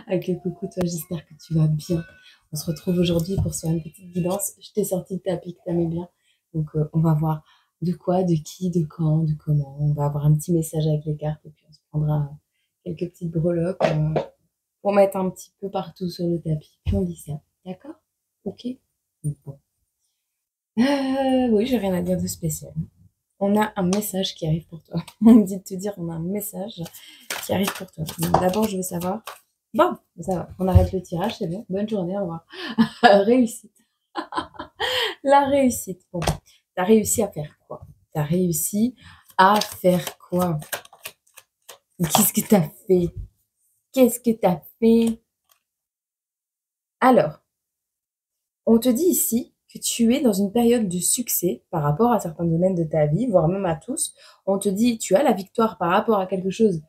Avec le coucou, toi, j'espère que tu vas bien. On se retrouve aujourd'hui pour se faire une petite guidance. Je t'ai sorti le tapis que t'aimais bien. Donc, on va voir de quoi, de qui, de quand, de comment. On va avoir un petit message avec les cartes et puis on se prendra quelques petites breloques pour mettre un petit peu partout sur le tapis. Puis on dit ça. D'accord? Ok? Bon. Oui, j'ai rien à dire de spécial. On a un message qui arrive pour toi. On me dit de te dire, on a un message qui arrive pour toi. D'abord, je veux savoir. Bon, ça va. On arrête le tirage, c'est bon. Bonne journée, au revoir. Réussite. La réussite. Bon, t'as réussi à faire quoi? T'as réussi à faire quoi? Qu'est-ce que t'as fait? Qu'est-ce que t'as fait? Alors, on te dit ici que tu es dans une période de succès par rapport à certains domaines de ta vie, voire même à tous. On te dit tu as la victoire par rapport à quelque chose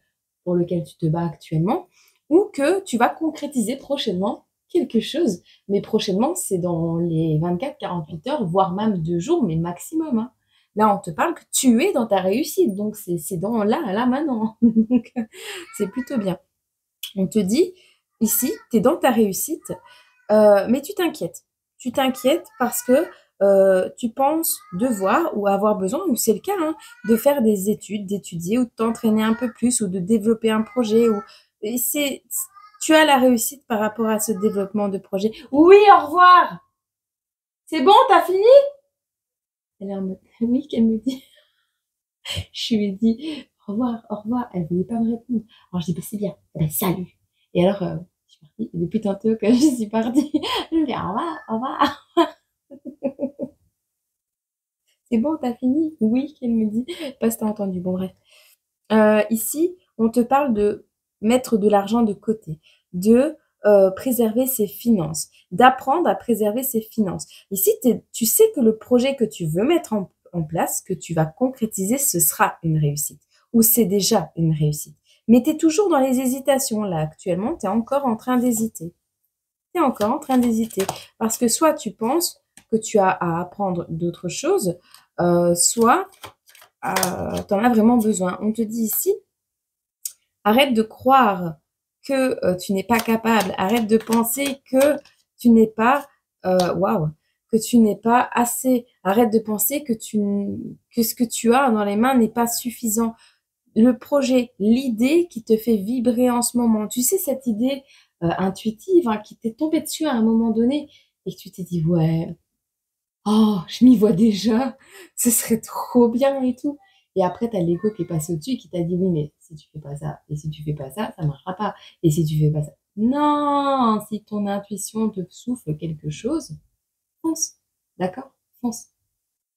pour lequel tu te bats actuellement, ou que tu vas concrétiser prochainement quelque chose. Mais prochainement, c'est dans les 24-48 heures, voire même 2 jours, mais maximum. Hein. Là, on te parle que tu es dans ta réussite, donc c'est dans là, maintenant. Donc, c'est plutôt bien. On te dit, ici, tu es dans ta réussite, mais tu t'inquiètes. Tu t'inquiètes parce que tu penses devoir ou avoir besoin, ou c'est le cas, hein, de faire des études, d'étudier ou de t'entraîner un peu plus ou de développer un projet. Tu as la réussite par rapport à ce développement de projet. Oui, au revoir. C'est bon, t'as fini? Elle est en mode, oui, qu'elle me dit. Je lui ai dit, au revoir, au revoir. Elle voulait pas me répondre. Alors je dis, bah, c'est bien. Eh ben, salut. Et alors, je suis partie. Et depuis tantôt que je suis partie, je me dis, au revoir, au revoir. C'est bon, t'as fini? Oui, qu'elle me dit. Pas si t'as entendu. Bon, bref. Ici, on te parle de mettre de l'argent de côté, de préserver ses finances, d'apprendre à préserver ses finances. Ici, tu sais que le projet que tu veux mettre en place, que tu vas concrétiser, ce sera une réussite. Ou c'est déjà une réussite. Mais tu es toujours dans les hésitations. Là, actuellement, tu es encore en train d'hésiter. Tu es encore en train d'hésiter. Parce que soit tu penses que tu as à apprendre d'autres choses, soit tu en as vraiment besoin. On te dit ici, arrête de croire que tu n'es pas capable. Arrête de penser que tu n'es pas, que tu n'es pas assez. Arrête de penser que ce que tu as dans les mains n'est pas suffisant. Le projet, l'idée qui te fait vibrer en ce moment. Tu sais, cette idée intuitive hein, qui t'est tombée dessus à un moment donné et que tu t'es dit, ouais, oh, je m'y vois déjà, ce serait trop bien et tout. Et après, t'as l'ego qui est passé au-dessus et qui t'a dit, oui, mais si tu fais pas ça, et si tu fais pas ça, ça marchera pas. Et si tu fais pas ça. Non, si ton intuition te souffle quelque chose, fonce. D'accord? Fonce.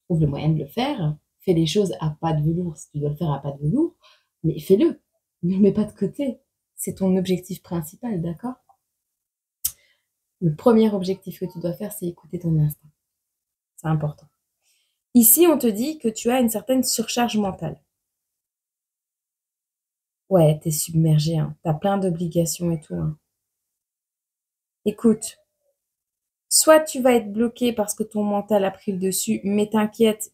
Trouve le moyen de le faire. Fais les choses à pas de velours si tu dois le faire à pas de velours. Mais fais-le. Ne le mets pas de côté. C'est ton objectif principal, d'accord? Le premier objectif que tu dois faire, c'est écouter ton instinct. C'est important. Ici, on te dit que tu as une certaine surcharge mentale. Ouais, t'es submergé, hein. T'as plein d'obligations et tout. Hein. Écoute, soit tu vas être bloqué parce que ton mental a pris le dessus, mais t'inquiète,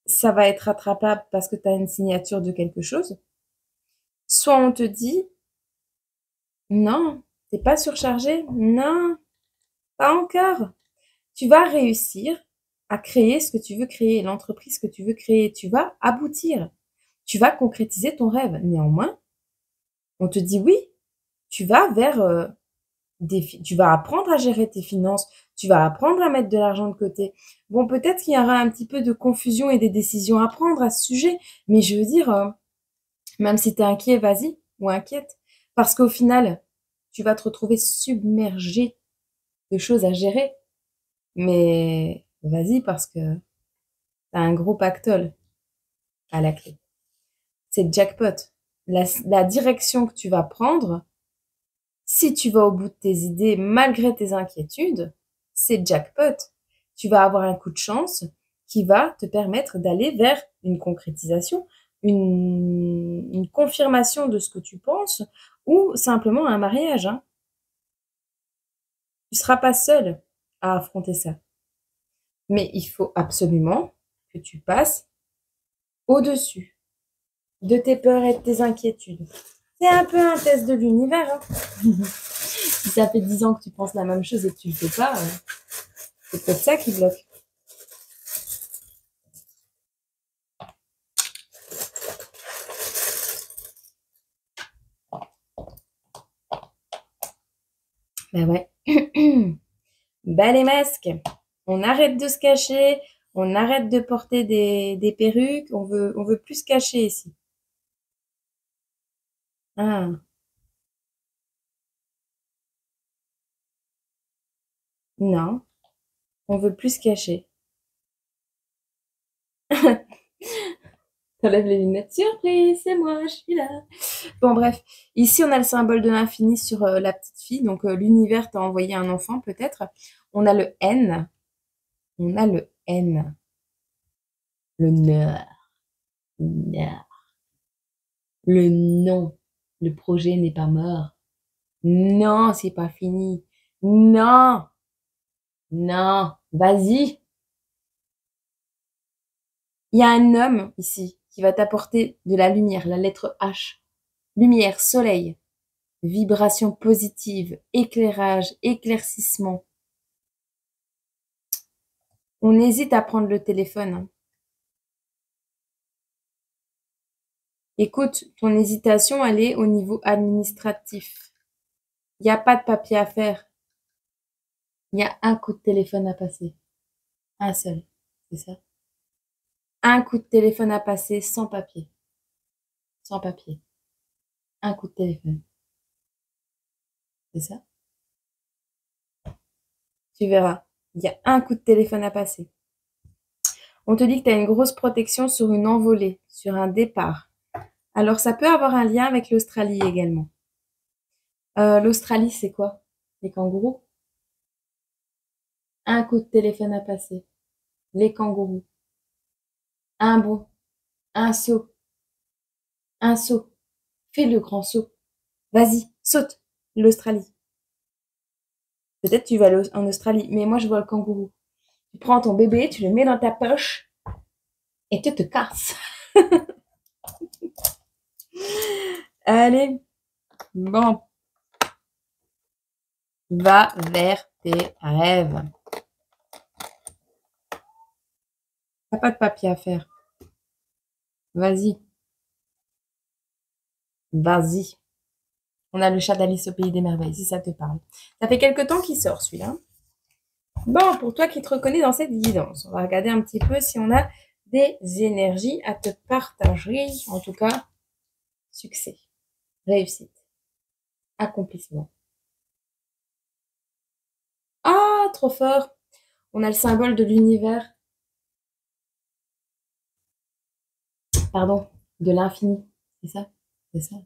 ça va être rattrapable parce que tu as une signature de quelque chose. Soit on te dit, non, t'es pas surchargé, non, pas encore. Tu vas réussir à créer ce que tu veux créer, l'entreprise que tu veux créer. Tu vas aboutir. Tu vas concrétiser ton rêve. Néanmoins, on te dit oui, tu vas vers tu vas apprendre à gérer tes finances, tu vas apprendre à mettre de l'argent de côté. Bon, peut-être qu'il y aura un petit peu de confusion et des décisions à prendre à ce sujet, mais je veux dire, même si tu es inquiet, vas-y, ou inquiète, parce qu'au final, tu vas te retrouver submergé de choses à gérer. Mais vas-y, parce que tu as un gros pactole à la clé. C'est le jackpot. La direction que tu vas prendre, si tu vas au bout de tes idées malgré tes inquiétudes, c'est jackpot. Tu vas avoir un coup de chance qui va te permettre d'aller vers une concrétisation, une confirmation de ce que tu penses ou simplement un mariage. Hein. Tu ne seras pas seul à affronter ça. Mais il faut absolument que tu passes au-dessus de tes peurs et de tes inquiétudes. C'est un peu un test de l'univers. Hein. Si ça fait 10 ans que tu penses la même chose et que tu le fais pas, c'est peut-être ça qui bloque. Ben ouais. Bah les masques, on arrête de se cacher, on arrête de porter des perruques, on veut plus se cacher ici. Ah, non, on veut plus se cacher. T'enlèves les lunettes, surprise, c'est moi, je suis là. Bon bref, ici on a le symbole de l'infini sur la petite fille, donc l'univers t'a envoyé un enfant peut-être. On a le N, on a le N, le neur, neur, le non, le projet n'est pas mort. Non, c'est pas fini. Non, non, vas-y. Il y a un homme ici qui va t'apporter de la lumière, la lettre H. Lumière, soleil, vibration positive, éclairage, éclaircissement. On hésite à prendre le téléphone. Hein. Écoute, ton hésitation, elle est au niveau administratif. Il n'y a pas de papier à faire. Il y a un coup de téléphone à passer. Un seul. C'est ça. Un coup de téléphone à passer sans papier. Sans papier. Un coup de téléphone. C'est ça. Tu verras. Il y a un coup de téléphone à passer. On te dit que tu as une grosse protection sur une envolée, sur un départ. Alors, ça peut avoir un lien avec l'Australie également. L'Australie, c'est quoi? Les kangourous? Un coup de téléphone à passer. Les kangourous. Un bond. Un saut. Un saut. Fais le grand saut. Vas-y, saute. L'Australie. Peut-être tu vas aller en Australie, mais moi je vois le kangourou. Tu prends ton bébé, tu le mets dans ta poche et tu te casses. Allez, bon, va vers tes rêves. T'as pas de papier à faire. Vas-y, vas-y. On a le chat d'Alice au pays des merveilles, si ça te parle. Ça fait quelque temps qu'il sort celui-là. Bon, pour toi qui te reconnais dans cette guidance, on va regarder un petit peu si on a des énergies à te partager. En tout cas, succès, réussite, accomplissement. Ah, trop fort! On a le symbole de l'univers, pardon, de l'infini. C'est ça? C'est ça?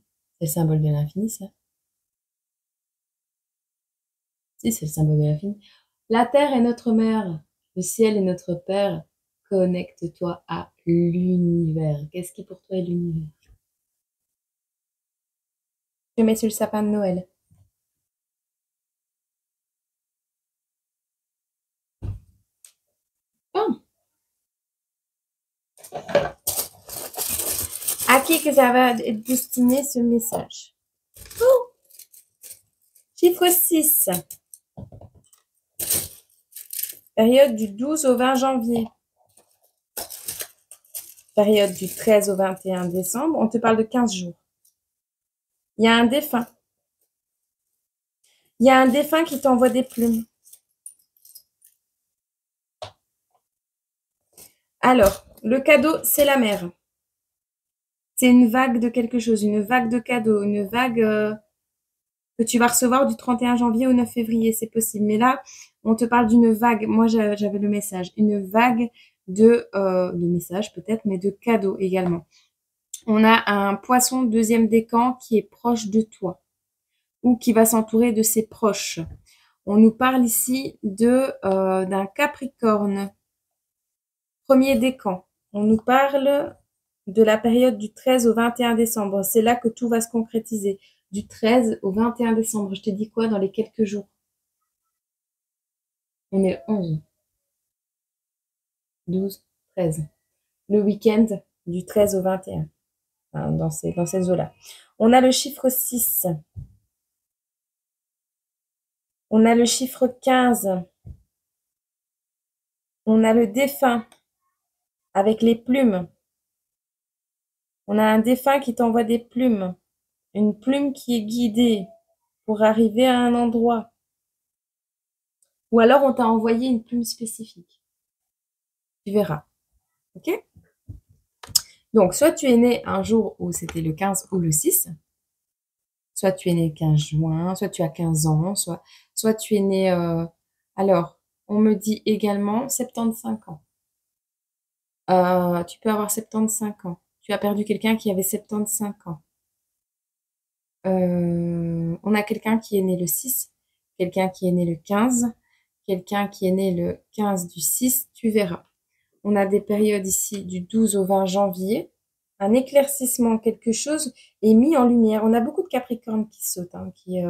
C'est le symbole de l'infini, ça? Si, c'est le symbole de l'infini. La terre est notre mère, le ciel est notre père. Connecte-toi à l'univers. Qu'est-ce qui pour toi est l'univers? Je mets sur le sapin de Noël. Oh, à qui que ça va être destiné ce message? Oh, chiffre 6. Période du 12 au 20 janvier. Période du 13 au 21 décembre. On te parle de 15 jours. Il y a un défunt. Il y a un défunt qui t'envoie des plumes. Alors, le cadeau, c'est la mer. C'est une vague de quelque chose, une vague de cadeaux, une vague que tu vas recevoir du 31 janvier au 9 février, c'est possible. Mais là, on te parle d'une vague. Moi, j'avais le message. Une vague de messages peut-être, mais de cadeaux également. On a un poisson deuxième décan qui est proche de toi ou qui va s'entourer de ses proches. On nous parle ici d'un Capricorne, premier décan. On nous parle de la période du 13 au 21 décembre. C'est là que tout va se concrétiser. Du 13 au 21 décembre. Je te dis quoi dans les quelques jours? On est le 11, 12, 13. Le week-end du 13 au 21. hein, dans ces eaux-là. On a le chiffre 6. On a le chiffre 15. On a le défunt avec les plumes. On a un défunt qui t'envoie des plumes. Une plume qui est guidée pour arriver à un endroit. Ou alors on t'a envoyé une plume spécifique. Tu verras. Ok? Donc, soit tu es né un jour où c'était le 15 ou le 6, soit tu es né le 15 juin, soit tu as 15 ans, soit tu es né... Alors, on me dit également 75 ans. Tu peux avoir 75 ans. Tu as perdu quelqu'un qui avait 75 ans. On a quelqu'un qui est né le 6, quelqu'un qui est né le 15, quelqu'un qui est né le 15 du 6, tu verras. On a des périodes ici du 12 au 20 janvier. Un éclaircissement, quelque chose est mis en lumière. On a beaucoup de Capricorne qui sautent, hein, qui est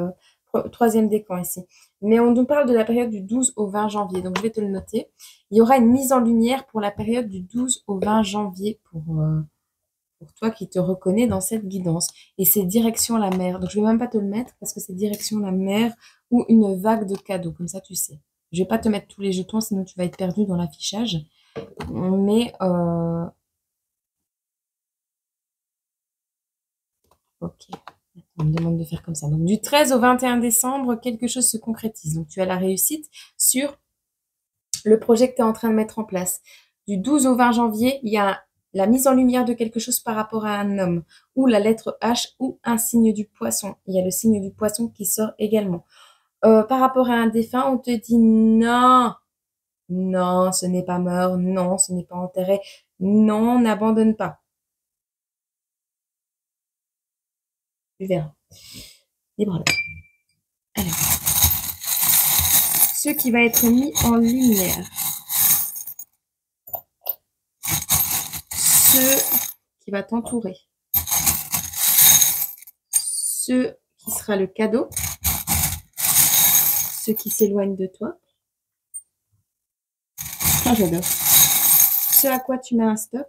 troisième décan ici. Mais on nous parle de la période du 12 au 20 janvier. Donc, je vais te le noter. Il y aura une mise en lumière pour la période du 12 au 20 janvier pour toi qui te reconnais dans cette guidance. Et c'est direction la mer. Donc, je vais même pas te le mettre parce que c'est direction la mer ou une vague de cadeaux. Comme ça, tu sais. Je vais pas te mettre tous les jetons, sinon tu vas être perdu dans l'affichage. Mais, ok. On me demande de faire comme ça. Donc, du 13 au 21 décembre, quelque chose se concrétise. Donc, tu as la réussite sur le projet que tu es en train de mettre en place. Du 12 au 20 janvier, il y a la mise en lumière de quelque chose par rapport à un homme, ou la lettre H, ou un signe du poisson. Il y a le signe du poisson qui sort également. Par rapport à un défunt, on te dit non, non, ce n'est pas mort, non, ce n'est pas enterré, non, n'abandonne pas. Tu verras. Libre. Alors, ce qui va être mis en lumière, ce qui va t'entourer, ce qui sera le cadeau, ce qui s'éloigne de toi. Ah, j'adore. Ce à quoi tu mets un stop,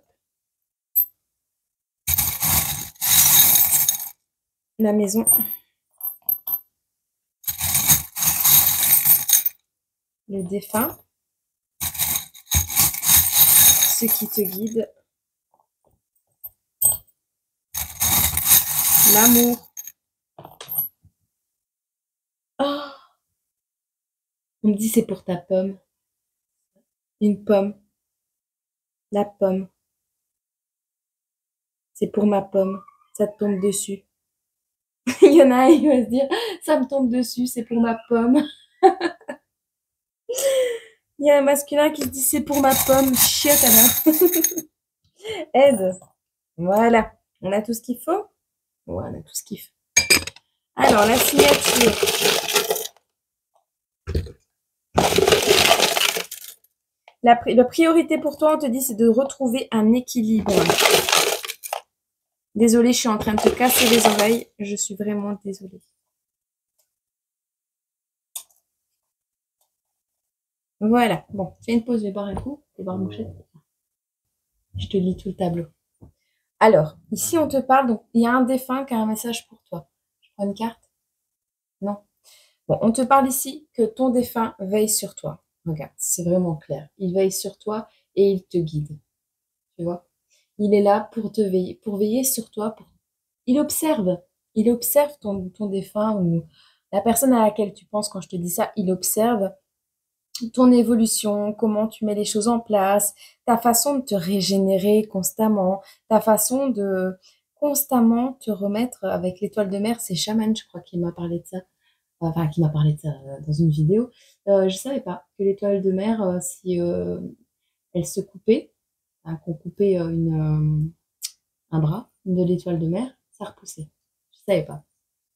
la maison, le défunt, ce qui te guide, l'amour. Oh, on me dit c'est pour ta pomme. Une pomme. La pomme. C'est pour ma pomme. Ça te tombe dessus. Il y en a un, il va se dire, ça me tombe dessus, c'est pour ma pomme. Il y a un masculin qui se dit, c'est pour ma pomme. Chiotte alors. Aide. Voilà. On a tout ce qu'il faut? Ouais, on a tout ce qu'il faut. Alors, la signature. La priorité pour toi, on te dit, c'est de retrouver un équilibre. Désolée, je suis en train de te casser les oreilles. Je suis vraiment désolée. Voilà. Bon, fais une pause, je vais boire un coup. Je vais boire une bouchette. Je te lis tout le tableau. Alors, ici, on te parle, donc, il y a un défunt qui a un message pour toi. Je prends une carte? Non. Bon, on te parle ici que ton défunt veille sur toi. Regarde, c'est vraiment clair. Il veille sur toi et il te guide. Tu vois? Il est là pour te veiller, pour veiller sur toi. Il observe. Il observe ton défunt ou la personne à laquelle tu penses quand je te dis ça. Il observe ton évolution, comment tu mets les choses en place, ta façon de te régénérer constamment, ta façon de constamment te remettre avec l'étoile de mer. C'est Chaman, je crois, qui m'a parlé de ça. Enfin, qui m'a parlé de ça dans une vidéo. Je savais pas que l'étoile de mer, si elle se coupait, hein, qu'on coupait un bras de l'étoile de mer, ça repoussait. Je savais pas.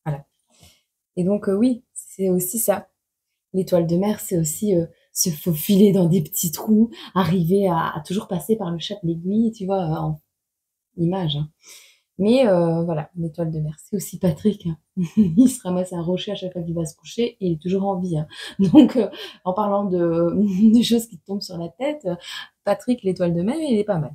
Voilà. Et donc, oui, c'est aussi ça. L'étoile de mer, c'est aussi se faufiler dans des petits trous, arriver à toujours passer par le chat de l'aiguille, tu vois, en image. Hein. Mais voilà, l'étoile de mer, c'est aussi Patrick. Hein. Il se ramasse un rocher à chaque fois qu'il va se coucher et il est toujours en vie. Hein. Donc, en parlant de choses qui te tombent sur la tête, Patrick, l'étoile de mer, il est pas mal.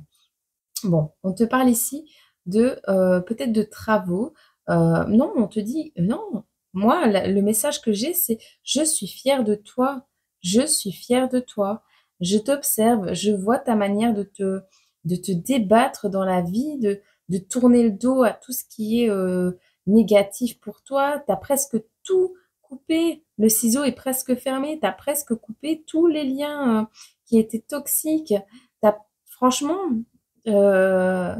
Bon, on te parle ici peut-être de travaux. Non, on te dit: «Non». Moi, la le message que j'ai, c'est: «Je suis fière de toi, je suis fière de toi. Je t'observe, je vois ta manière de te débattre dans la vie, de tourner le dos à tout ce qui est, négatif pour toi. Tu as presque tout coupé, le ciseau est presque fermé, tu as presque coupé tous les liens, qui étaient toxiques. Tu franchement, heu,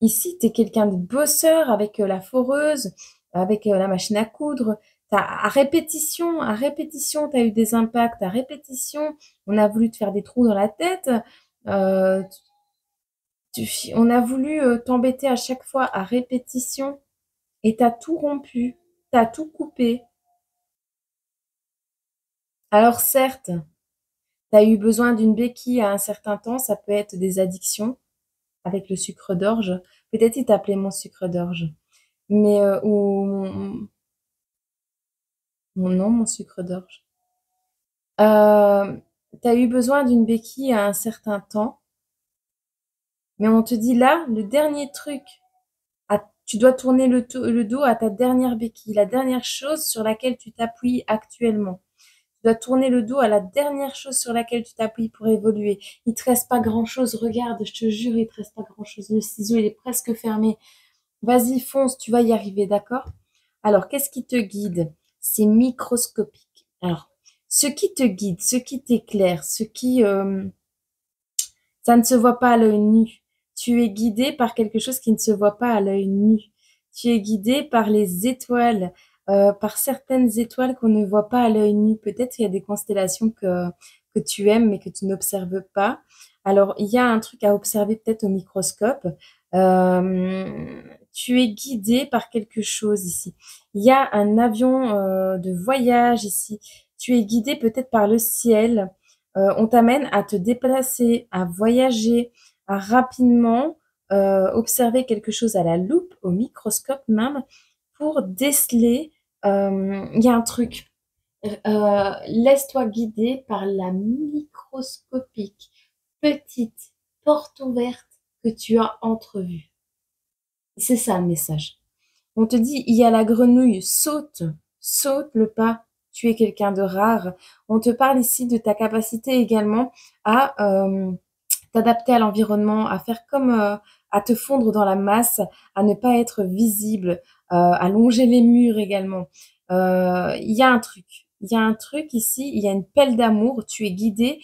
ici, tu es quelqu'un de bosseur avec, la foreuse, avec, la machine à coudre. Tu à répétition, tu as eu des impacts, à répétition, on a voulu te faire des trous dans la tête, heu, on a voulu, t'embêter à chaque fois à répétition et tu as tout rompu, tu as tout coupé. Alors certes, tu as eu besoin d'une béquille à un certain temps, ça peut être des addictions avec le sucre d'orge. Peut-être il t'appelait mon sucre d'orge, mais ou mon nom, mon sucre d'orge. Tu as eu besoin d'une béquille à un certain temps, mais on te dit là, le dernier truc, tu dois tourner le dos à ta dernière béquille, la dernière chose sur laquelle tu t'appuies actuellement. Tu dois tourner le dos à la dernière chose sur laquelle tu t'appuies pour évoluer. Il te reste pas grand-chose, regarde, je te jure, il te reste pas grand-chose. Le ciseau, il est presque fermé. Vas-y, fonce, tu vas y arriver, d'accord? Alors, qu'est-ce qui te guide? C'est microscopique. Alors, ce qui te guide, ce qui t'éclaire, ça ne se voit pas à l'œil nu. Tu es guidé par quelque chose qui ne se voit pas à l'œil nu. Tu es guidé par les étoiles, par certaines étoiles qu'on ne voit pas à l'œil nu. Peut-être il y a des constellations que tu aimes mais que tu n'observes pas. Alors, il y a un truc à observer peut-être au microscope. Tu es guidé par quelque chose ici. Il y a un avion de voyage ici. Tu es guidé peut-être par le ciel. On t'amène à te déplacer, à voyager, à rapidement observer quelque chose à la loupe, au microscope même, pour déceler. Il y a un truc. Laisse-toi guider par la microscopique petite porte ouverte que tu as entrevue. C'est ça le message. On te dit, il y a la grenouille, saute, saute le pas, tu es quelqu'un de rare. On te parle ici de ta capacité également à t'adapter à l'environnement, à faire comme, à te fondre dans la masse, à ne pas être visible, à longer les murs également. Il y a un truc ici, il y a une pelle d'amour, tu es guidé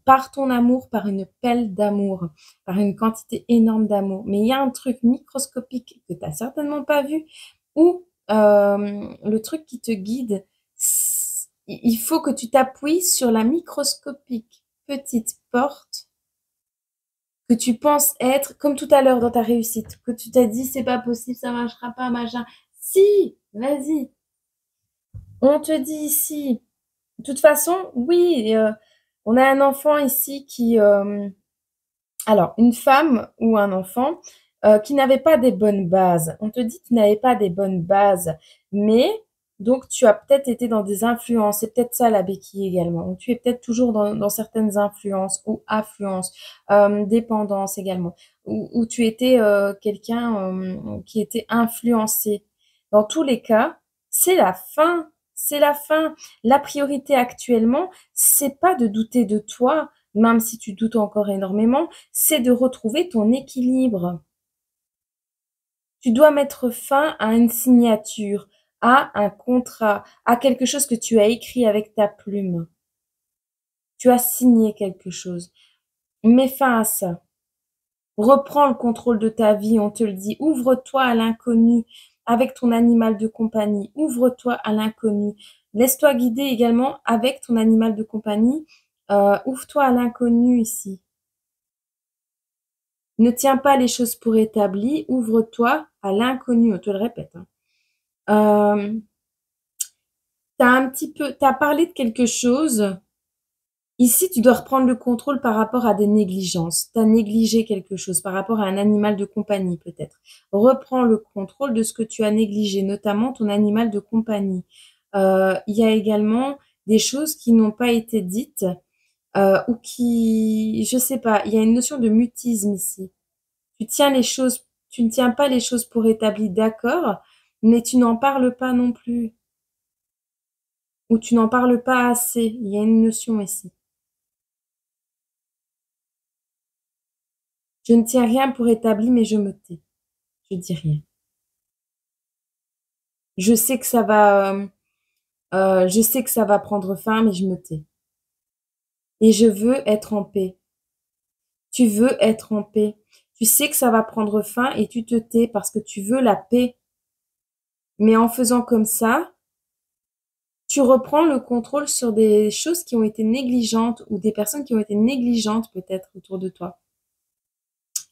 par ton amour, par une pelle d'amour, par une quantité énorme d'amour. Mais il y a un truc microscopique que tu n'as certainement pas vu où le truc qui te guide, il faut que tu t'appuies sur la microscopique petite porte que tu penses être, comme tout à l'heure dans ta réussite, que tu t'as dit c'est pas possible, ça marchera pas, machin. Si, vas-y. On te dit ici, de toute façon, oui, on a un enfant ici alors, une femme ou un enfant qui n'avait pas des bonnes bases. On te dit que tu n'avais pas des bonnes bases, mais donc tu as peut-être été dans des influences. C'est peut-être ça la béquille également. Donc, tu es peut-être toujours dans certaines influences ou affluences, dépendance également, où tu étais quelqu'un qui était influencé. Dans tous les cas, c'est la fin. C'est la fin. La priorité actuellement, c'est pas de douter de toi, même si tu doutes encore énormément, c'est de retrouver ton équilibre. Tu dois mettre fin à une signature, à un contrat, à quelque chose que tu as écrit avec ta plume. Tu as signé quelque chose. Mets fin à ça. Reprends le contrôle de ta vie, on te le dit. Ouvre-toi à l'inconnu avec ton animal de compagnie. Ouvre-toi à l'inconnu. Laisse-toi guider également avec ton animal de compagnie. Ouvre-toi à l'inconnu ici. Ne tiens pas les choses pour établies, ouvre-toi à l'inconnu, on te le répète. Hein. T'as parlé de quelque chose. Ici, tu dois reprendre le contrôle par rapport à des négligences. Tu as négligé quelque chose par rapport à un animal de compagnie, peut-être. Reprends le contrôle de ce que tu as négligé, notamment ton animal de compagnie. Il y a également des choses qui n'ont pas été dites je sais pas, il y a une notion de mutisme ici. Tu tiens les choses, tu ne tiens pas les choses pour établies, d'accord, mais tu n'en parles pas non plus. Ou tu n'en parles pas assez. Il y a une notion ici. Je ne tiens rien pour établi, mais je me tais. Je dis rien. Je sais que ça va, je sais que ça va prendre fin, mais je me tais. Et je veux être en paix. Tu veux être en paix. Tu sais que ça va prendre fin et tu te tais parce que tu veux la paix. Mais en faisant comme ça, tu reprends le contrôle sur des choses qui ont été négligentes ou des personnes qui ont été négligentes peut-être autour de toi.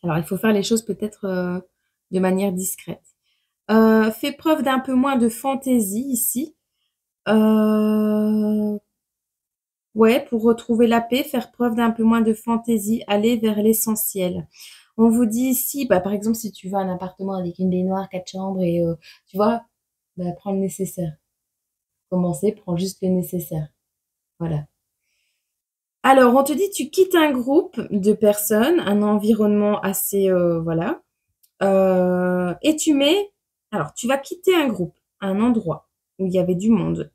Alors, il faut faire les choses peut-être de manière discrète. Fais preuve d'un peu moins de fantaisie ici. Ouais, pour retrouver la paix, faire preuve d'un peu moins de fantaisie, aller vers l'essentiel. On vous dit ici, bah, par exemple, si tu veux un appartement avec une baignoire, 4 chambres et tu vois, bah, prends le nécessaire. Commencer, prends juste le nécessaire. Voilà. Alors, on te dit, tu quittes un groupe de personnes, un environnement assez, voilà, et tu mets, alors, tu vas quitter un groupe, un endroit où il y avait du monde,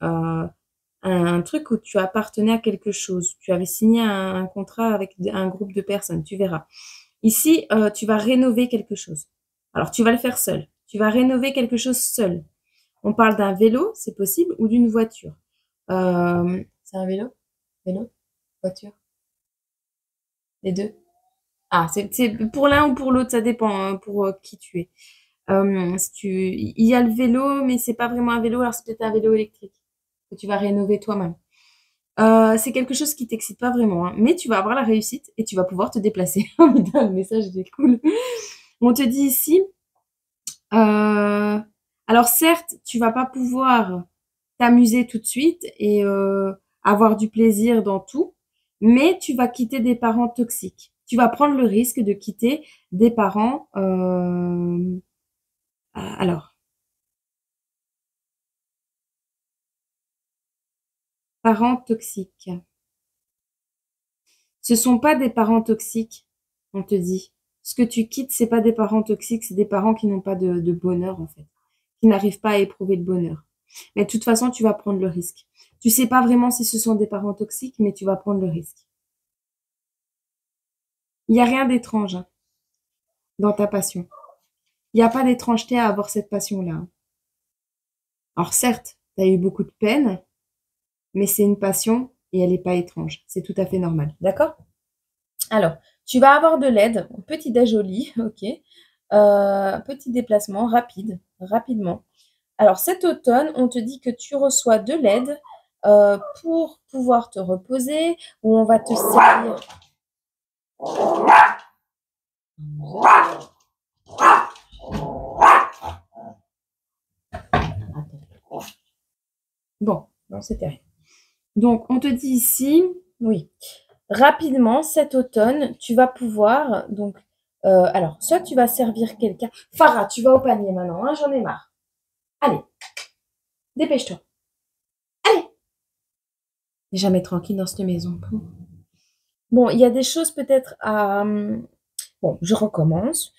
un truc où tu appartenais à quelque chose. Tu avais signé un contrat avec un groupe de personnes, tu verras. Ici, tu vas rénover quelque chose. Alors, tu vas le faire seul. Tu vas rénover quelque chose seul. On parle d'un vélo, c'est possible, ou d'une voiture. C'est un vélo? Vélo? Voiture? Les deux? Ah, c'est pour l'un ou pour l'autre, ça dépend hein, pour qui tu es. Si il y a le vélo, mais c'est pas vraiment un vélo, alors c'est peut-être un vélo électrique que tu vas rénover toi-même. C'est quelque chose qui t'excite pas vraiment, hein, mais tu vas avoir la réussite et tu vas pouvoir te déplacer. Oh putain, le message est cool. On te dit ici, alors certes, tu vas pas pouvoir t'amuser tout de suite et avoir du plaisir dans tout, mais tu vas quitter des parents toxiques. Tu vas prendre le risque de quitter des parents. Alors, parents toxiques. Ce sont pas des parents toxiques, on te dit. Ce que tu quittes, c'est pas des parents toxiques, c'est des parents qui n'ont pas de bonheur, en fait. Qui n'arrivent pas à éprouver le bonheur. Mais de toute façon, tu vas prendre le risque. Tu sais pas vraiment si ce sont des parents toxiques, mais tu vas prendre le risque. Il n'y a rien d'étrange hein, dans ta passion. Il n'y a pas d'étrangeté à avoir cette passion-là. Hein. Alors certes, tu as eu beaucoup de peine, mais c'est une passion et elle n'est pas étrange. C'est tout à fait normal. D'accord? Alors, tu vas avoir de l'aide, petit déj au lit, ok. Petit déplacement rapide, rapidement. Alors cet automne, on te dit que tu reçois de l'aide pour pouvoir te reposer, où on va te servir. Bon, non, c'était rien. Donc, on te dit ici, oui, rapidement, cet automne, tu vas pouvoir, donc, alors, soit tu vas servir quelqu'un. Farah, tu vas au panier maintenant, hein, j'en ai marre. Allez, dépêche-toi. Allez, jamais tranquille dans cette maison. Bon, il y a des choses peut-être à... Bon, je recommence.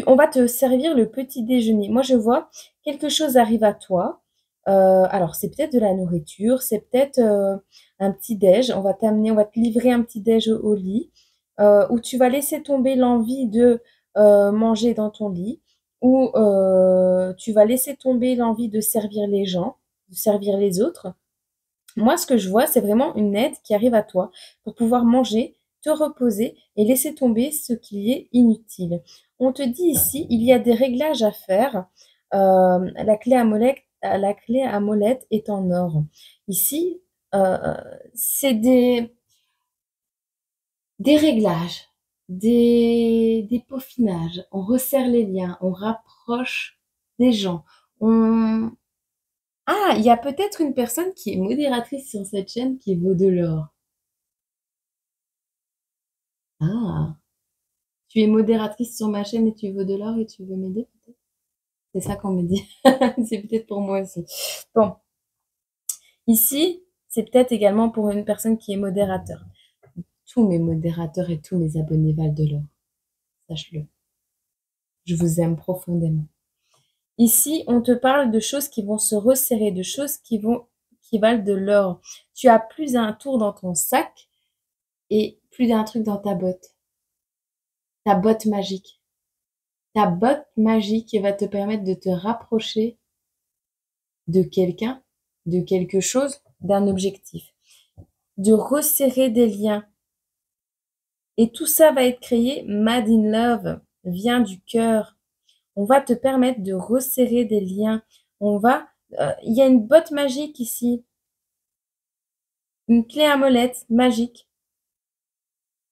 On va te servir le petit déjeuner. Moi, je vois quelque chose arrive à toi. Alors, c'est peut-être de la nourriture, c'est peut-être un petit déj. On va t'amener, on va te livrer un petit déj au lit, où tu vas laisser tomber l'envie de manger dans ton lit, ou tu vas laisser tomber l'envie de servir les gens, de servir les autres. Moi, ce que je vois, c'est vraiment une aide qui arrive à toi pour pouvoir manger, te reposer et laisser tomber ce qui est inutile. On te dit ici, il y a des réglages à faire. La clé à molette est en or. Ici, c'est des réglages, des peaufinages. On resserre les liens, on rapproche des gens. On, ah, il y a peut-être une personne qui est modératrice sur cette chaîne qui vaut de l'or. Ah, tu es modératrice sur ma chaîne et tu vaux de l'or et tu veux m'aider peut-être? C'est ça qu'on me dit. C'est peut-être pour moi aussi. Bon, ici, c'est peut-être également pour une personne qui est modérateur. Tous mes modérateurs et tous mes abonnés valent de l'or. Sache-le. Je vous aime profondément. Ici, on te parle de choses qui vont se resserrer, de choses qui valent de l'or. Tu as plus d'un tour dans ton sac et plus d'un truc dans ta botte. Ta botte magique. Ta botte magique qui va te permettre de te rapprocher de quelqu'un, de quelque chose, d'un objectif. De resserrer des liens. Et tout ça va être créé, Mad in Love, vient du cœur. On va te permettre de resserrer des liens. Il y a une botte magique ici. Une clé à molette magique.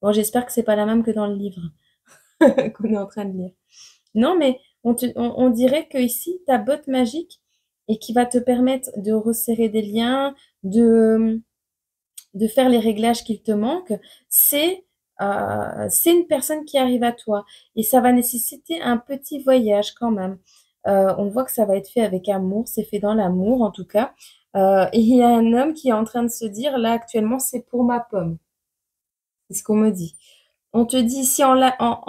Bon, j'espère que c'est pas la même que dans le livre qu'on est en train de lire. Non, mais on dirait que ici, ta botte magique et qui va te permettre de resserrer des liens, de faire les réglages qu'il te manquent, c'est une personne qui arrive à toi. Et ça va nécessiter un petit voyage quand même. On voit que ça va être fait avec amour, c'est fait dans l'amour en tout cas. Et il y a un homme qui est en train de se dire, là actuellement, c'est pour ma pomme. C'est ce qu'on me dit. On te dit ici en l'amour,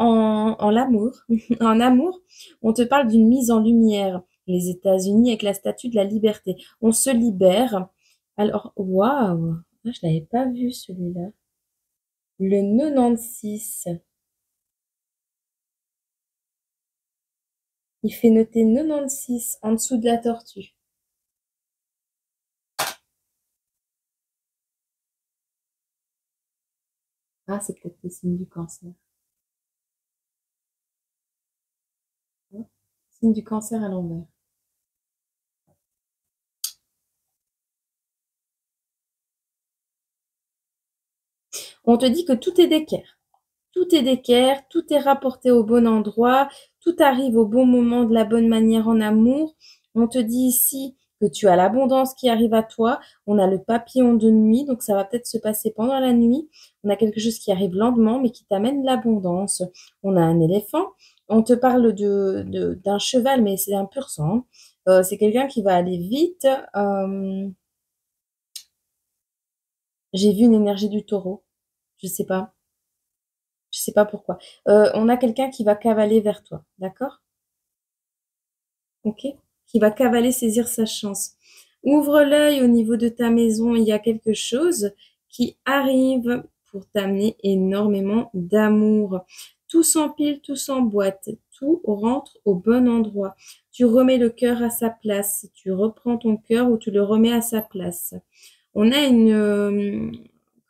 en amour, on te parle d'une mise en lumière. Les États-Unis avec la statue de la liberté. On se libère. Alors, waouh, ah, je l'avais pas vu celui-là. Le 96. Il fait noter 96 en dessous de la tortue. Ah, c'est peut-être le signe du cancer. Hein. Signe du cancer à l'envers. On te dit que tout est d'équerre. Tout est d'équerre, tout est rapporté au bon endroit, tout arrive au bon moment de la bonne manière en amour. On te dit ici que tu as l'abondance qui arrive à toi. On a le papillon de nuit, donc ça va peut-être se passer pendant la nuit. On a quelque chose qui arrive lentement, mais qui t'amène l'abondance. On a un éléphant. On te parle d'un cheval, mais c'est un pur sang. C'est quelqu'un qui va aller vite. J'ai vu une énergie du taureau. Je sais pas. Je sais pas pourquoi. On a quelqu'un qui va cavaler vers toi, d'accord? Ok? Qui va cavaler, saisir sa chance. Ouvre l'œil au niveau de ta maison, il y a quelque chose qui arrive pour t'amener énormément d'amour. Tout s'empile, tout s'emboîte, tout rentre au bon endroit. Tu remets le cœur à sa place, tu reprends ton cœur ou tu le remets à sa place. On a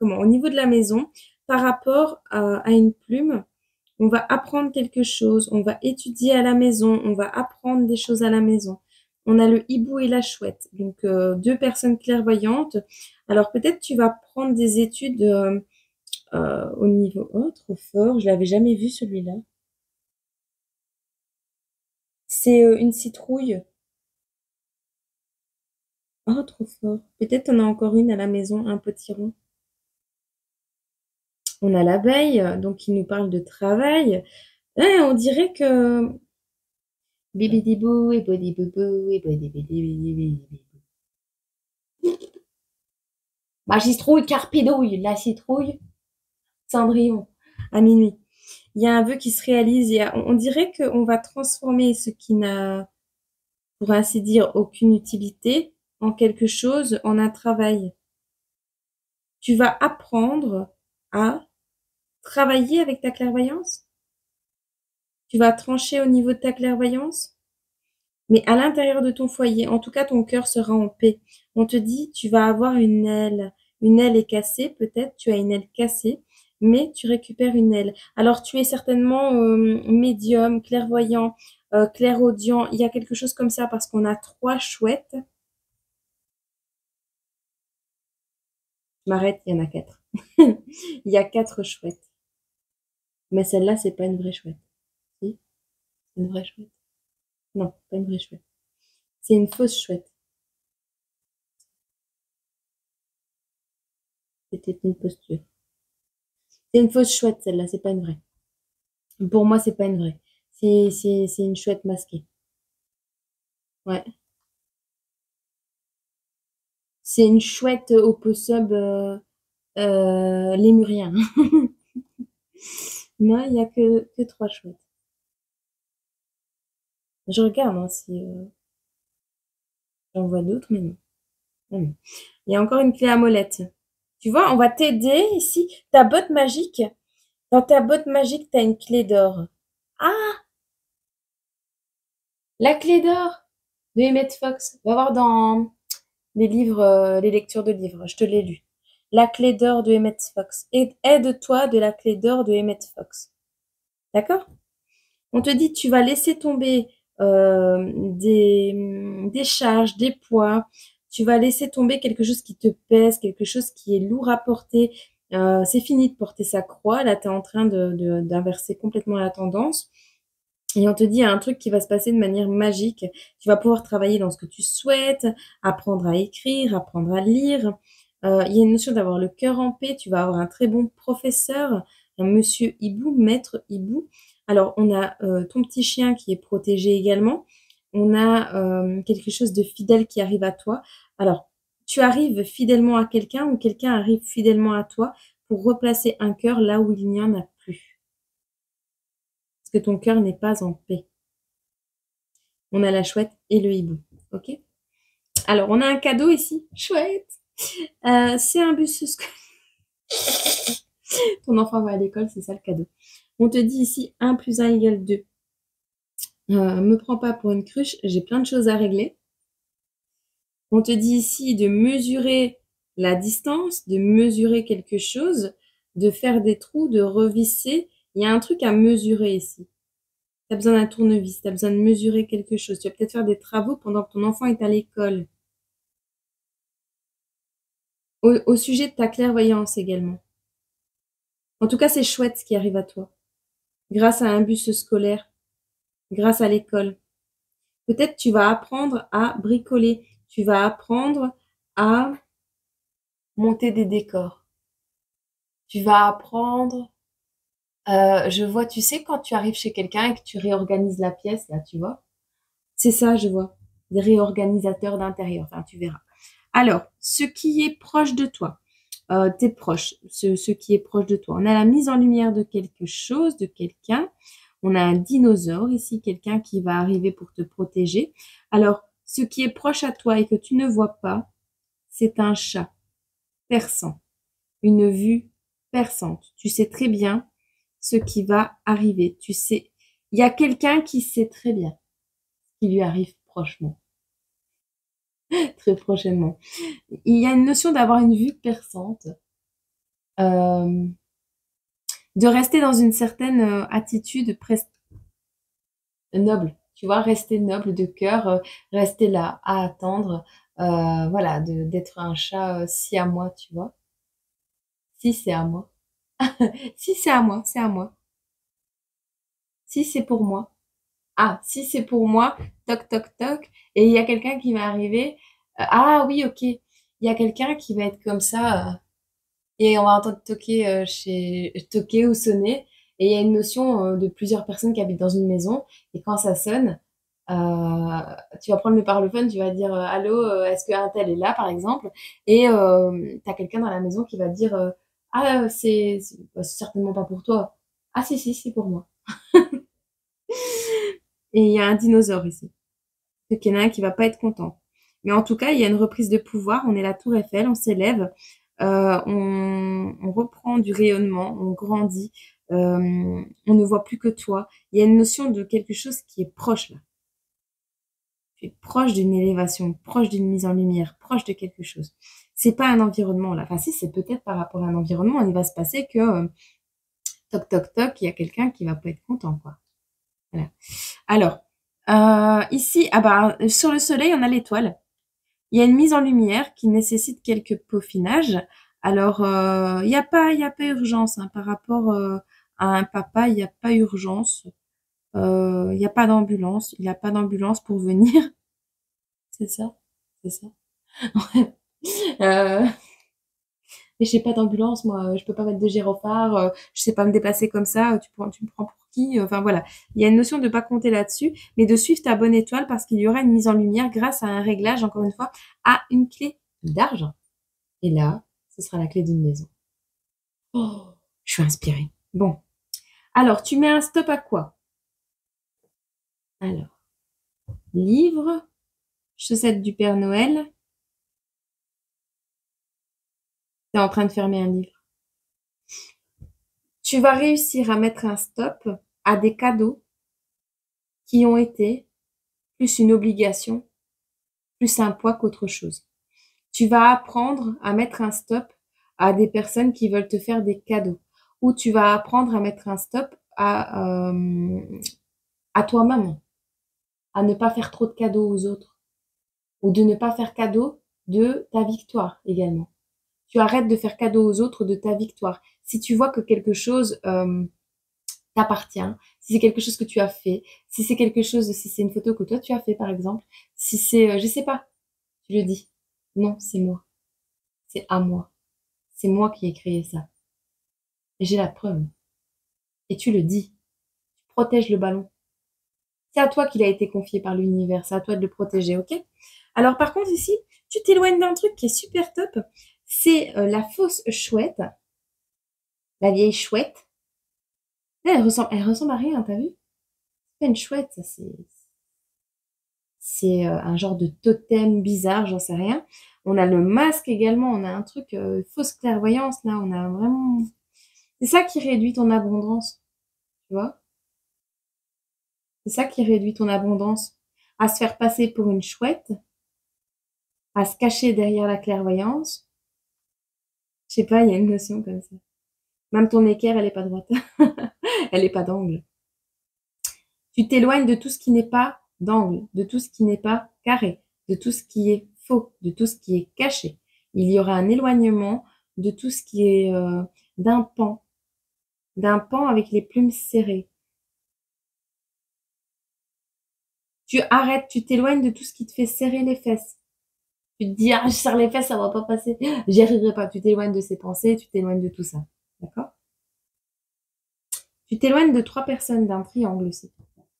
au niveau de la maison, par rapport à une plume, on va apprendre quelque chose, on va étudier à la maison, on va apprendre des choses à la maison. On a le hibou et la chouette, donc deux personnes clairvoyantes. Alors peut-être tu vas prendre des études au niveau... Oh, trop fort, je l'avais jamais vu celui-là. C'est une citrouille. Oh, trop fort. Peut-être on a encore une à la maison, un petit rond. On a l'abeille, donc qui nous parle de travail. Ouais, on dirait que bibidibou et bodiboubou et bodibidibidibidibou. Magistrouille, carpidouille, la citrouille, Cendrillon, à minuit. Il y a un vœu qui se réalise et on dirait qu'on va transformer ce qui n'a, pour ainsi dire, aucune utilité en quelque chose, en un travail. Tu vas apprendre à travailler avec ta clairvoyance. Tu vas trancher au niveau de ta clairvoyance. Mais à l'intérieur de ton foyer, en tout cas, ton cœur sera en paix. On te dit, tu vas avoir une aile. Une aile est cassée, peut-être, tu as une aile cassée, mais tu récupères une aile. Alors, tu es certainement médium, clairvoyant, clairaudient. Il y a quelque chose comme ça parce qu'on a trois chouettes. Je m'arrête, il y en a quatre. Il y a quatre chouettes. Mais celle-là, c'est pas une vraie chouette. Si, c'est une vraie chouette. Non, pas une vraie chouette. C'est une fausse chouette. C'était une posture. C'est une fausse chouette, celle-là, c'est pas une vraie. Pour moi, c'est pas une vraie. C'est une chouette masquée. Ouais. C'est une chouette opossum lémurien. Non, il y a que trois chouettes. Je regarde hein, si j'en vois d'autres, mais non. Non, non. Il y a encore une clé à molette. Tu vois, on va t'aider ici. Ta botte magique. Dans ta botte magique, tu as une clé d'or. Ah, la clé d'or de Emmett Fox. Va voir dans les livres, les lectures de livres. Je te l'ai lu. La clé d'or de Emmett Fox. Aide-toi de la clé d'or de Emmett Fox. D'accord? On te dit, tu vas laisser tomber des charges, des poids. Tu vas laisser tomber quelque chose qui te pèse, quelque chose qui est lourd à porter. C'est fini de porter sa croix. Là, tu es en train d'inverser complètement la tendance. Et on te dit, il y a un truc qui va se passer de manière magique. Tu vas pouvoir travailler dans ce que tu souhaites, apprendre à écrire, apprendre à lire. Il y a une notion d'avoir le cœur en paix. Tu vas avoir un très bon professeur, un monsieur hibou, maître hibou. Alors, on a ton petit chien qui est protégé également. On a quelque chose de fidèle qui arrive à toi. Alors, tu arrives fidèlement à quelqu'un ou quelqu'un arrive fidèlement à toi pour replacer un cœur là où il n'y en a plus. Parce que ton cœur n'est pas en paix. On a la chouette et le hibou. Ok? Alors, on a un cadeau ici. Chouette. C'est un bus scolaire. Ton enfant va à l'école, c'est ça le cadeau. On te dit ici 1 plus 1 égale 2. Me prends pas pour une cruche, j'ai plein de choses à régler. On te dit ici de mesurer la distance, de mesurer quelque chose, de faire des trous, de revisser. Il y a un truc à mesurer ici. Tu as besoin d'un tournevis, tu as besoin de mesurer quelque chose. Tu vas peut-être faire des travaux pendant que ton enfant est à l'école. Au sujet de ta clairvoyance également. En tout cas, c'est chouette ce qui arrive à toi. Grâce à un bus scolaire, grâce à l'école. Peut-être tu vas apprendre à bricoler. Tu vas apprendre à monter des décors. Tu vas apprendre. Je vois, tu sais, quand tu arrives chez quelqu'un et que tu réorganises la pièce, là, tu vois. C'est ça, je vois. Des réorganisateurs d'intérieur. Enfin, tu verras. Alors, ce qui est proche de toi, tes proches, ce qui est proche de toi. On a la mise en lumière de quelque chose, de quelqu'un. On a un dinosaure ici, quelqu'un qui va arriver pour te protéger. Alors, ce qui est proche à toi et que tu ne vois pas, c'est un chat perçant, une vue perçante. Tu sais très bien ce qui va arriver. Tu sais, il y a quelqu'un qui sait très bien ce qui lui arrive prochement, très prochainement. Il y a une notion d'avoir une vue perçante, euh, de rester dans une certaine attitude presque noble, tu vois, rester noble de cœur, rester là à attendre, voilà, d'être un chat si à moi, tu vois. Si c'est à moi. Si c'est à moi, c'est à moi. Si c'est pour moi. Ah, si c'est pour moi, toc toc toc, et il y a quelqu'un qui va arriver. Ah oui, ok. Il y a quelqu'un qui va être comme ça, et on va entendre toquer toquer ou sonner. Et il y a une notion de plusieurs personnes qui habitent dans une maison, et quand ça sonne, euh, tu vas prendre le parlophone, tu vas dire allô, est-ce qu'un tel est là, par exemple, et tu as quelqu'un dans la maison qui va dire ah, bah, c'est certainement pas pour toi. Ah, si, c'est pour moi. Et il y a un dinosaure ici. Donc, il y en a un qui va pas être content. Mais en tout cas, il y a une reprise de pouvoir. On est la Tour Eiffel, on s'élève, on reprend du rayonnement, on grandit, on ne voit plus que toi. Il y a une notion de quelque chose qui est proche là. Tu es proche d'une élévation, proche d'une mise en lumière, proche de quelque chose. C'est pas un environnement là. Enfin, si, c'est peut-être par rapport à un environnement. Il va se passer que toc toc toc, il y a quelqu'un qui va pas être content, quoi. Voilà. Alors, ici, ah bah, sur le soleil, on a l'étoile. Il y a une mise en lumière qui nécessite quelques peaufinages. Alors, il y a pas urgence hein, par rapport à un papa, il n'y a pas urgence. Il n'y a pas d'ambulance. Il n'y a pas d'ambulance pour venir. C'est ça, c'est ça. Euh, mais j'ai pas d'ambulance, moi. Je peux pas mettre de gyrophare. Je sais pas me déplacer comme ça. Tu me prends pour qui? Enfin voilà. Il y a une notion de pas compter là-dessus, mais de suivre ta bonne étoile parce qu'il y aura une mise en lumière grâce à un réglage, encore une fois, à une clé d'argent. Et là, ce sera la clé d'une maison. Oh, je suis inspirée. Bon. Alors, tu mets un stop à quoi? Alors. livre, chaussettes du Père Noël. Tu es en train de fermer un livre. Tu vas réussir à mettre un stop à des cadeaux qui ont été plus une obligation, plus un poids qu'autre chose. Tu vas apprendre à mettre un stop à des personnes qui veulent te faire des cadeaux. Ou tu vas apprendre à mettre un stop à toi-même, à ne pas faire trop de cadeaux aux autres. Ou de ne pas faire cadeau de ta victoire également. Tu arrêtes de faire cadeau aux autres de ta victoire. Si tu vois que quelque chose t'appartient, si c'est quelque chose que tu as fait, si c'est quelque chose, si c'est une photo que toi tu as fait par exemple, si c'est, je sais pas, tu le dis. Non, c'est moi. C'est à moi. C'est moi qui ai créé ça. Et j'ai la preuve. Et tu le dis. Tu protèges le ballon. C'est à toi qu'il a été confié par l'univers. C'est à toi de le protéger, ok? Alors par contre ici, tu t'éloignes d'un truc qui est super top. C'est la fausse chouette. La vieille chouette. Là, elle ressemble à rien, t'as vu? C'est pas une chouette, ça, c'est un genre de totem bizarre, j'en sais rien. On a le masque également, on a un truc fausse clairvoyance, là, on a vraiment... C'est ça qui réduit ton abondance, tu vois? C'est ça qui réduit ton abondance. À se faire passer pour une chouette, à se cacher derrière la clairvoyance. Je sais pas, il y a une notion comme ça. Même ton équerre, elle est pas droite. Elle est pas d'angle. Tu t'éloignes de tout ce qui n'est pas d'angle, de tout ce qui n'est pas carré, de tout ce qui est faux, de tout ce qui est caché. Il y aura un éloignement de tout ce qui est d'un pan avec les plumes serrées. Tu arrêtes, tu t'éloignes de tout ce qui te fait serrer les fesses. Tu te dis, ah, je serre les fesses, ça va pas passer. J'y arriverai pas. Tu t'éloignes de ces pensées, tu t'éloignes de tout ça. D'accord? Tu t'éloignes de 3 personnes, d'un triangle aussi.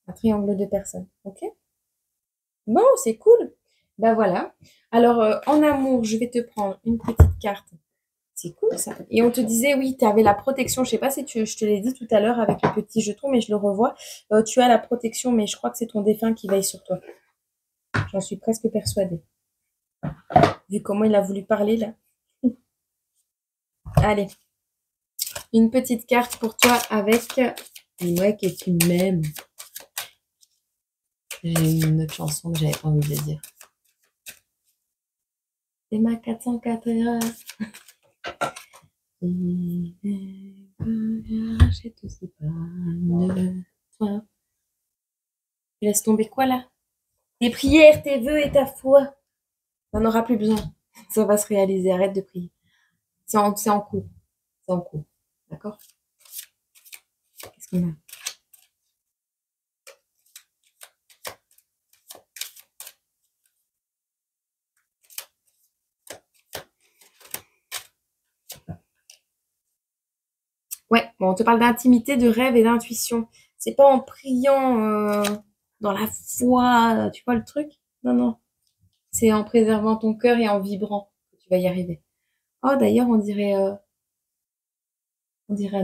Un triangle de personnes. Ok? Bon, c'est cool. Ben voilà. Alors, en amour, je vais te prendre une petite carte. C'est cool ça. Et on te disait, oui, tu avais la protection. Je sais pas si je te l'ai dit tout à l'heure avec le petit jeton, mais je le revois. Tu as la protection, mais je crois que c'est ton défunt qui veille sur toi. J'en suis presque persuadée. Vu comment il a voulu parler là. Allez. Une petite carte pour toi avec ouais que tu m'aimes. J'ai une autre chanson que j'avais pas envie de dire. C'est ma 404 heures. J'ai tous ces de toi. Tu laisses tomber quoi là? Tes prières, tes vœux et ta foi. T'en auras plus besoin. Ça va se réaliser. Arrête de prier. C'est en cours. C'est en cours. D'accord? Qu'est-ce qu'on a? Ouais, bon, on te parle d'intimité, de rêve et d'intuition. C'est pas en priant dans la foi, tu vois le truc? Non, non. C'est en préservant ton cœur et en vibrant que tu vas y arriver. Oh, d'ailleurs, on dirait un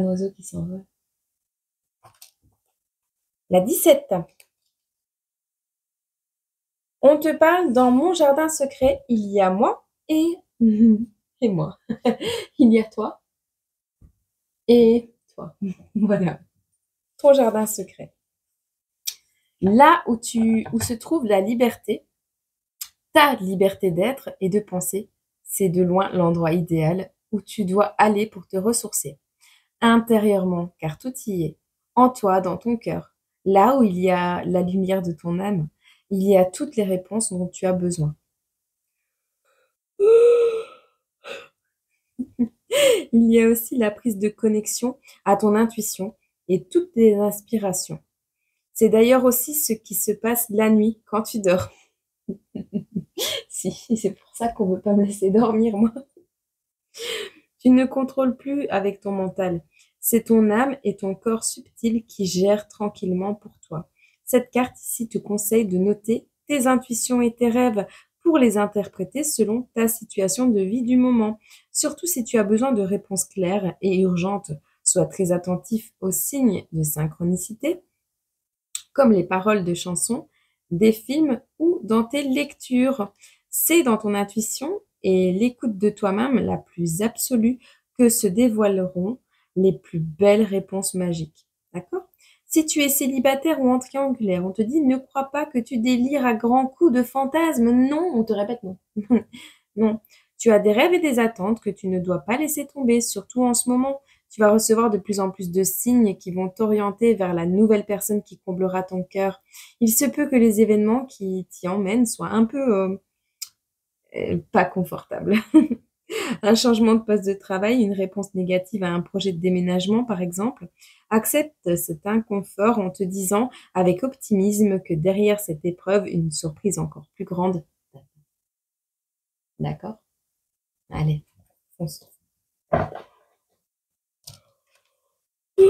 oiseau qui s'envole. La 17. On te parle dans mon jardin secret, il y a moi et moi. Il y a toi et toi. Voilà. Ton jardin secret. Là où se trouve la liberté, ta liberté d'être et de penser, c'est de loin l'endroit idéal où tu dois aller pour te ressourcer. Intérieurement, car tout y est, en toi, dans ton cœur, là où il y a la lumière de ton âme, il y a toutes les réponses dont tu as besoin. Il y a aussi la prise de connexion à ton intuition et toutes tes inspirations. C'est d'ailleurs aussi ce qui se passe la nuit quand tu dors. Si, c'est pour ça qu'on veut pas me laisser dormir, moi. Tu ne contrôles plus avec ton mental. C'est ton âme et ton corps subtil qui gèrent tranquillement pour toi. Cette carte ici te conseille de noter tes intuitions et tes rêves pour les interpréter selon ta situation de vie du moment. Surtout si tu as besoin de réponses claires et urgentes. Sois très attentif aux signes de synchronicité, comme les paroles de chansons, des films ou dans tes lectures. C'est dans ton intuition et l'écoute de toi-même la plus absolue que se dévoileront les plus belles réponses magiques. D'accord? Si tu es célibataire ou en triangulaire, on te dit ne crois pas que tu délires à grands coups de fantasmes. Non, on te répète non. Non. Tu as des rêves et des attentes que tu ne dois pas laisser tomber, surtout en ce moment. Tu vas recevoir de plus en plus de signes qui vont t'orienter vers la nouvelle personne qui comblera ton cœur. Il se peut que les événements qui t'y emmènent soient un peu pas confortables. Un changement de poste de travail, une réponse négative à un projet de déménagement, par exemple. Accepte cet inconfort en te disant avec optimisme que derrière cette épreuve, une surprise encore plus grande. D'accord? Allez, fonce. Je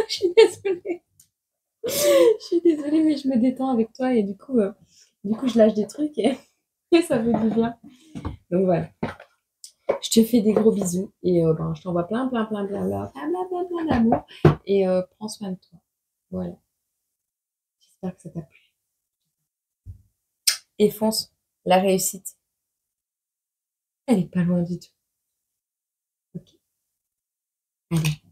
suis désolée. Je suis désolée, mais je me détends avec toi et du coup, je lâche des trucs et ça fait du bien. Donc voilà. Je te fais des gros bisous et ben, je t'envoie plein, plein, plein, plein, plein, plein, plein, plein, plein d'amour et prends soin de toi. Voilà. J'espère que ça t'a plu. Et fonce, la réussite, elle est pas loin du tout. Ok. Allez.